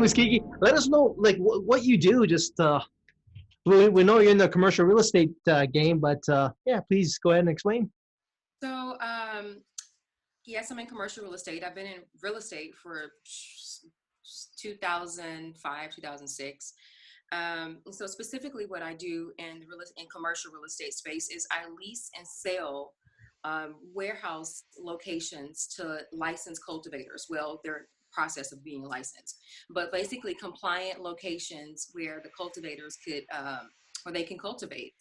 Anyways, Kiki, let us know like what you do. Just we know you're in the commercial real estate game, but yeah, please go ahead and explain. So, yes, I'm in commercial real estate. I've been in real estate for 2005, 2006. So specifically what I do in commercial real estate space is I lease and sell warehouse locations to licensed cultivators. Well, they're process of being licensed, but basically compliant locations where the cultivators could, or they can cultivate.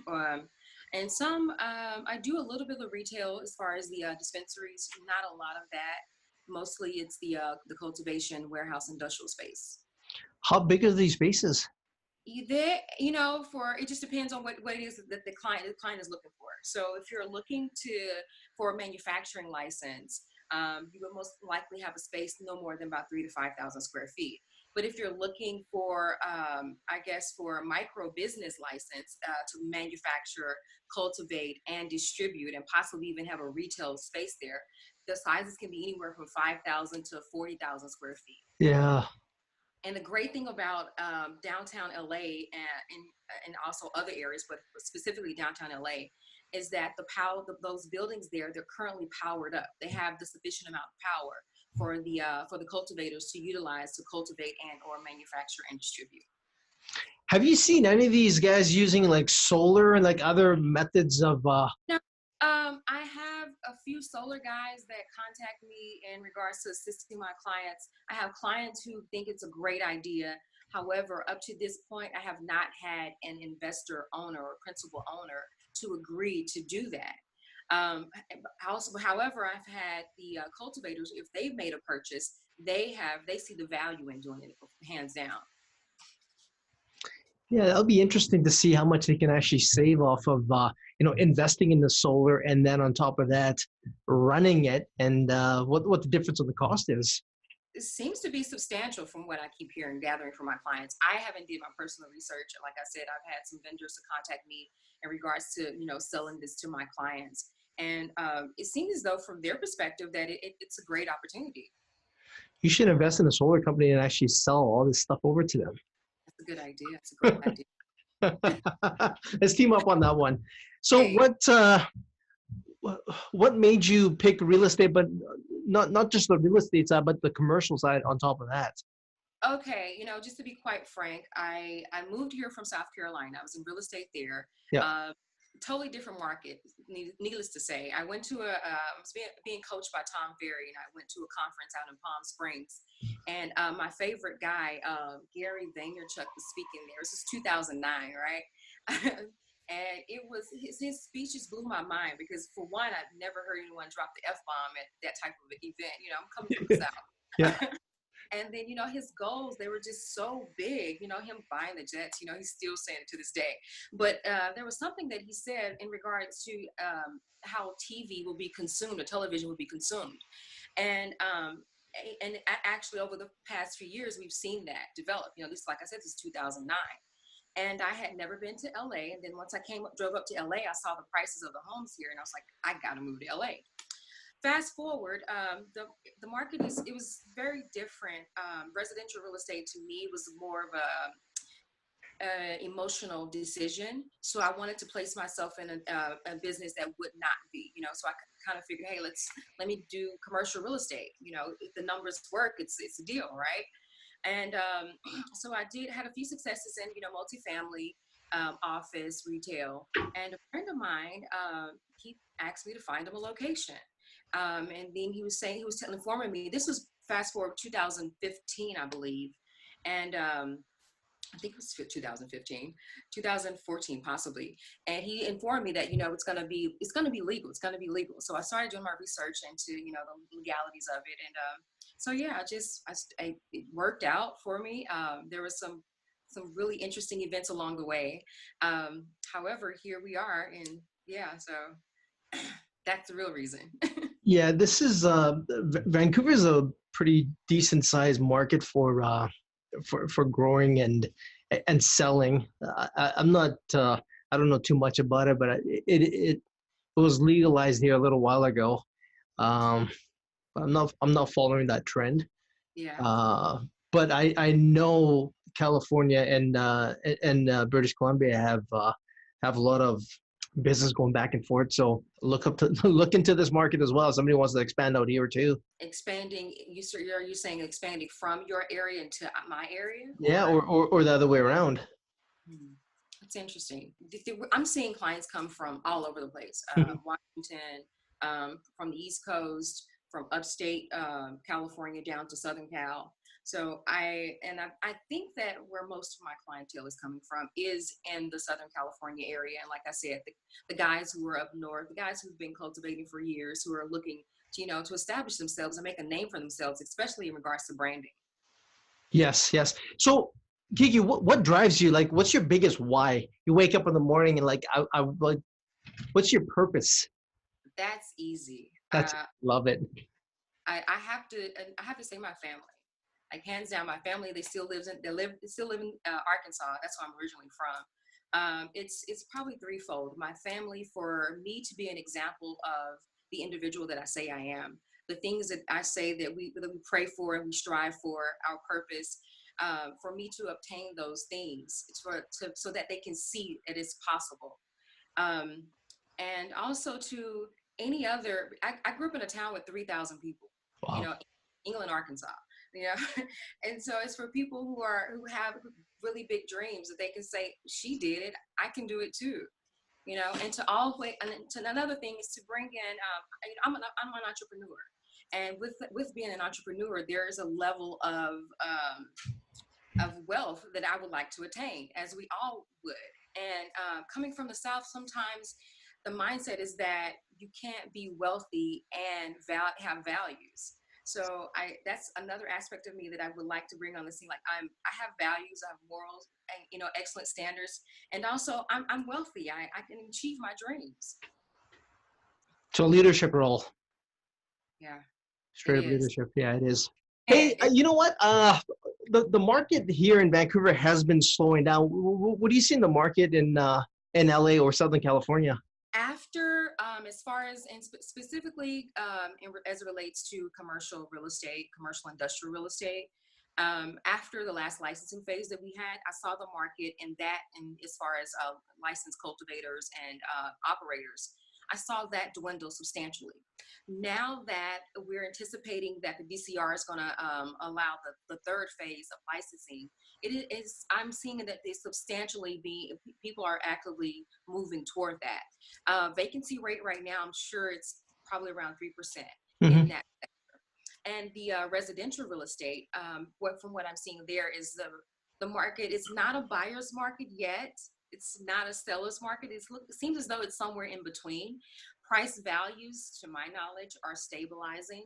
um, and some, I do a little bit of retail as far as the dispensaries, not a lot of that. Mostly it's the cultivation warehouse industrial space. How big are these spaces? For it just depends on what it is that the client is looking for. So if you're looking for a manufacturing license, you would most likely have a space no more than about 3 to 5,000 square feet. But if you're looking for, for a micro business license to manufacture, cultivate, and distribute, and possibly even have a retail space there, the sizes can be anywhere from 5,000 to 40,000 square feet. Yeah. And the great thing about downtown LA and also other areas, but specifically downtown LA, is that those buildings there, they're currently powered up. They have the sufficient amount of power for the cultivators to utilize to cultivate and or manufacture and distribute. Have you seen any of these guys using like solar and like other methods of? No, I have a few solar guys that contact me in regards to assisting my clients. I have clients who think it's a great idea. However, up to this point, I have not had an investor owner or principal owner to agree to do that. However, I've had the cultivators, if they've made a purchase, they see the value in doing it, hands down. Yeah, that'll be interesting to see how much they can actually save off of, investing in the solar, and then on top of that, running it, and what the difference of the cost is. It seems to be substantial from what I keep hearing, gathering from my clients. I haven't did my personal research. Like I said, I've had some vendors to contact me in regards to, selling this to my clients. And it seems as though from their perspective that it's a great opportunity. You should invest in a solar company and actually sell all this stuff over to them. That's a good idea. That's a great idea. Let's team up on that one. So hey. what made you pick real estate, but not just the real estate side, but the commercial side on top of that? Okay, just to be quite frank, I moved here from South Carolina. I was in real estate there. Yeah. Totally different market, needless to say. I went to I was being coached by Tom Ferry, and I went to a conference out in Palm Springs. And my favorite guy, Gary Vaynerchuk, was speaking there. This is 2009, right? And it was his speech just blew my mind because, for one, I've never heard anyone drop the F-bomb at that type of event. I'm coming from the South. Yeah. And then, his goals, they were just so big, him buying the jets, he's still saying it to this day. But there was something that he said in regards to how TV will be consumed, or television will be consumed. And actually over the past few years, we've seen that develop. This, like I said, this is 2009. And I had never been to LA. And then once I drove up to LA, I saw the prices of the homes here. And I was like, I got to move to LA. Fast forward, the market it was very different. Residential real estate to me was more of a emotional decision. So I wanted to place myself in a business that would not be, so I kind of figured, hey, let me do commercial real estate. If the numbers work, it's a deal, right? And so I had a few successes in, multifamily, office, retail. And a friend of mine, he asked me to find him a location. And then he was informing me, this was fast forward 2015, I believe. And I think it was 2015, 2014, possibly. And he informed me that, it's going to be legal. It's going to be legal. So I started doing my research into, the legalities of it. And so, yeah, it worked out for me. There was some really interesting events along the way. However, here we are. And yeah, so that's the real reason. Yeah, this is Vancouver is a pretty decent sized market for growing and selling. I'm not I don't know too much about it, but it was legalized here a little while ago. I'm not following that trend. Yeah. but I know California and British Columbia have a lot of business going back and forth. So look into this market as well. Somebody wants to expand out here too. Expanding, are you saying expanding from your area into my area, Yeah, or? or the other way around. Hmm. That's interesting. I'm seeing clients come from all over the place. Washington, from the East Coast, from upstate California down to Southern Cal. So I think that where most of my clientele is coming from is in the Southern California area. And like I said, the guys who are up north, the guys who've been cultivating for years, who are looking to, to establish themselves and make a name for themselves, especially in regards to branding. Yes, yes. So, Kiki, what drives you? Like, what's your biggest why? You wake up in the morning and like, I like, what's your purpose? That's easy. That's love it. I have to say my family. Like hands down, my family. They still live in Arkansas. That's where I'm originally from. It's probably threefold. My family, for me to be an example of the individual that I say I am. The things that I say that we pray for and we strive for, our purpose. For me to obtain those things, so that they can see it is possible. Um, and also to any other, I grew up in a town with 3,000 people, you Wow. know, England, Arkansas, you know, and so it's for people who have really big dreams that they can say, she did it, I can do it too, and to another thing is to bring in, I'm an entrepreneur, and with being an entrepreneur, there is a level of wealth that I would like to attain, as we all would. And coming from the South, sometimes the mindset is that you can't be wealthy and have values. So that's another aspect of me that I would like to bring on the scene. Like I have values, I have morals, and excellent standards, and also I'm wealthy. I can achieve my dreams. So leadership role, Yeah, it straight up is. leadership. Yeah, it is. And Hey, you know what? The market here in Vancouver has been slowing down. What do you see in the market in LA or Southern California? after, as far as, and specifically as it relates to commercial real estate, commercial industrial real estate, after the last licensing phase that we had, I saw the market and as far as licensed cultivators and operators, I saw that dwindle substantially. Now that we're anticipating that the DCR is going to allow the third phase of licensing, I'm seeing that people are actively moving toward that. Vacancy rate right now, I'm sure it's probably around 3% in Hmm. that. And the residential real estate, from what I'm seeing there, is the market is not a buyer's market yet. It's not a seller's market. It seems as though it's somewhere in between. Price values, to my knowledge, are stabilizing,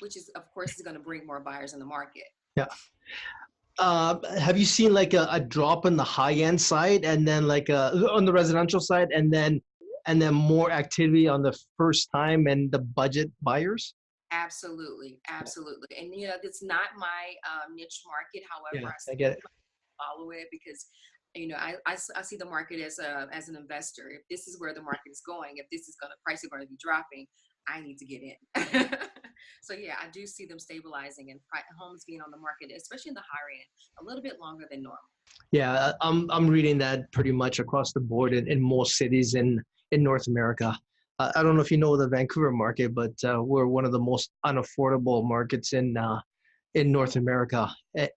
which is, of course, is going to bring more buyers in the market. Yeah. Have you seen like a drop in the high end side and then like on the residential side and then more activity on the first time and the budget buyers? Absolutely, absolutely. And it's not my niche market. However, Yeah, I I still get it. follow it because I see the market as an investor. If this is where the market is going, if this is going to price is going to be dropping, I need to get in. So yeah, I do see them stabilizing and homes being on the market, especially in the higher end, a little bit longer than normal. Yeah, I'm reading that pretty much across the board in most cities in North America. I don't know if you know the Vancouver market, but we're one of the most unaffordable markets in North America.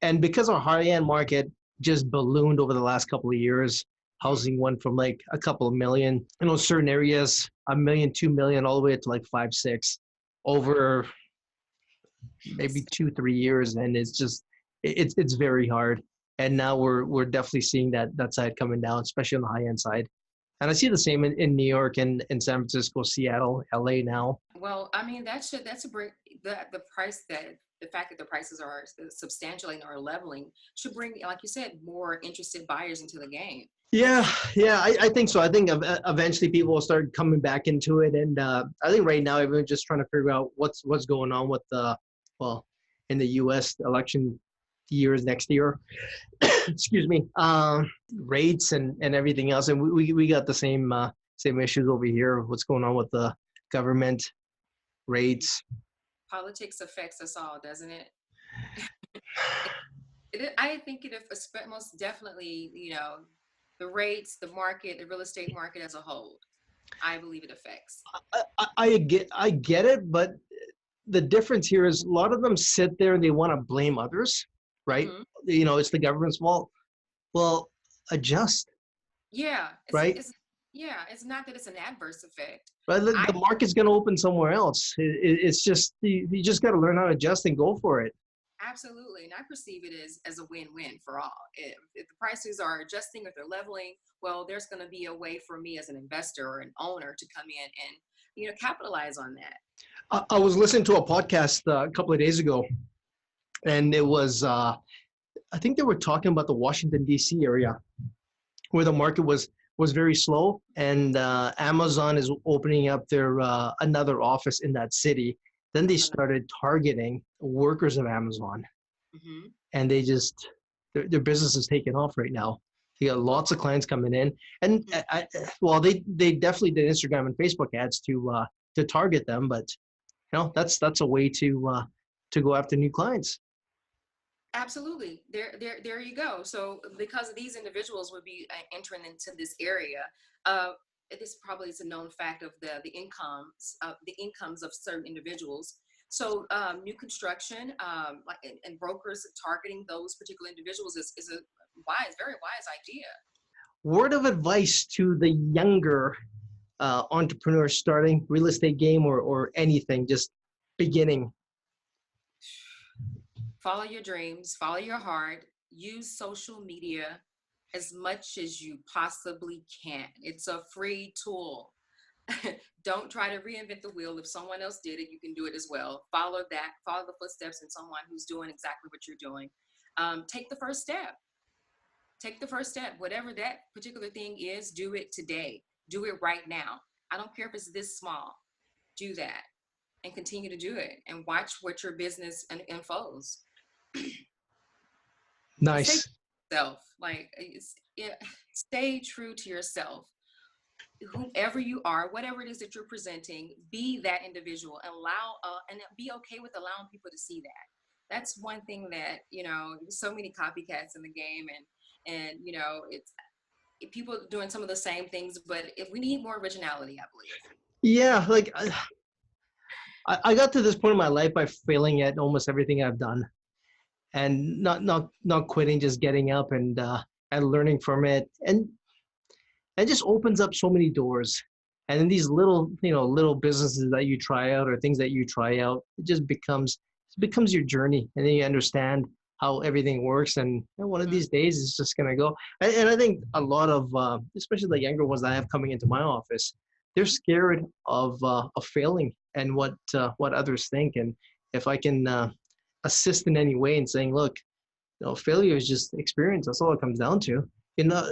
And because our high end market just ballooned over the last couple of years, Mm-hmm. housing went from like a couple of million, certain areas, 1 million, 2 million, all the way to like 5, 6 Wow. over maybe 2, 3 years, and it's very hard. And now we're definitely seeing that side coming down, especially on the high end side. And I see the same in New York and in San Francisco, Seattle, LA now. Well, I mean, that's a bring the price that the fact that the prices are substantially or leveling should bring, like you said, more interested buyers into the game. That's Yeah, true. yeah, I think so. I think eventually people will start coming back into it, and I think right now everyone's just trying to figure out what's going on with well, in the U.S. election years next year. Excuse me, rates and everything else, and we got the same issues over here. What's going on with the government rates? Politics affects us all, doesn't it? I think most definitely, the rates, the market, the real estate market as a whole. I believe it affects. I get it, but the difference here is a lot of them sit there and they want to blame others, right? Hmm. It's the government's fault. Well, adjust, Yeah, right? it's not that it's an adverse effect. Right, the I market's going to open somewhere else. It's just you just got to learn how to adjust and go for it. Absolutely, and I perceive it as a win-win for all. If the prices are adjusting, if they're leveling, well, there's going to be a way for me as an investor or an owner to come in and capitalize on that. I was listening to a podcast a couple of days ago, and it was I think they were talking about the Washington D.C. area where the market was very slow, and Amazon is opening up their another office in that city. Then they started targeting workers of Amazon, Hmm. and their business is taking off right now. They got lots of clients coming in, and well, they definitely did Instagram and Facebook ads to target them, but that's a way to go after new clients. Absolutely. There you go. So because these individuals would be entering into this area, uh, this probably is a known fact of the incomes of certain individuals. So new construction, and brokers targeting those particular individuals is a very wise idea. Word of advice to the younger entrepreneurs starting real estate game or anything, just beginning. Follow your dreams, follow your heart, use social media as much as you possibly can. It's a free tool. Don't try to reinvent the wheel. If someone else did it, you can do it as well. Follow the footsteps in someone who's doing exactly what you're doing. Take the first step. Take the first step. Whatever that particular thing is, do it today. Do it right now. I don't care if it's this small. Do that and continue to do it and watch what your business unfolds. Stay Nice. yourself. Stay true to yourself. Whomever you are, whatever it is that you're presenting, be that individual and and be okay with allowing people to see that. That's one thing that there's so many copycats in the game, and it's people doing some of the same things, but if we need more originality, I believe. Yeah, like I got to this point in my life by failing at almost everything I've done, and not quitting, just getting up and learning from it, and it just opens up so many doors. And then these little businesses that you try out or things that you try out, it becomes your journey, and then you understand how everything works. And one of these days it's just gonna go. And I think a lot of especially the younger ones that I have coming into my office, they're scared of failing and what others think. And if I can assist in any way in saying, look, failure is just experience. That's all it comes down to. You know,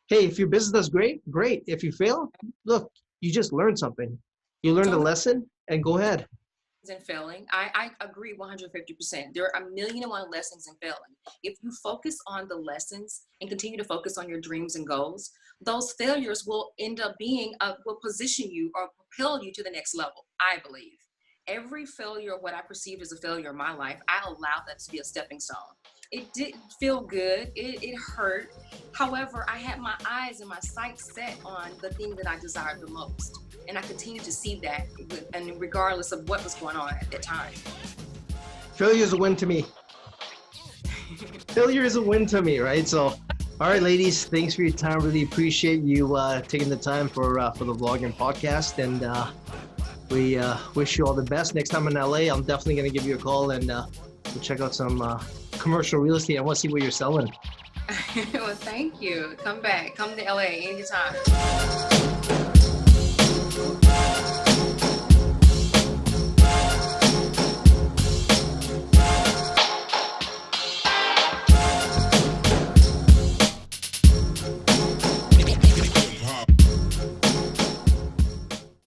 hey, if your business does great, great. If you fail, look, you just learned something. You learned a Totally. lesson, and go ahead. In failing, I agree 150%. There are 1,000,001 lessons in failing. If you focus on the lessons and continue to focus on your dreams and goals, those failures will end up will position you or propel you to the next level. I believe every failure, what I perceived as a failure in my life, I allowed that to be a stepping stone. It didn't feel good. It hurt. However, I had my eyes and my sights set on the thing that I desired the most. And I continued to see that, and regardless of what was going on at that time. Failure is a win to me. Failure is a win to me, right? So, all right, ladies, thanks for your time. Really appreciate you taking the time for the vlog and podcast. And we wish you all the best. Next time in LA, I'm definitely going to give you a call and we'll check out some commercial real estate. I want to see what you're selling. Well, thank you. Come back. Come to LA anytime.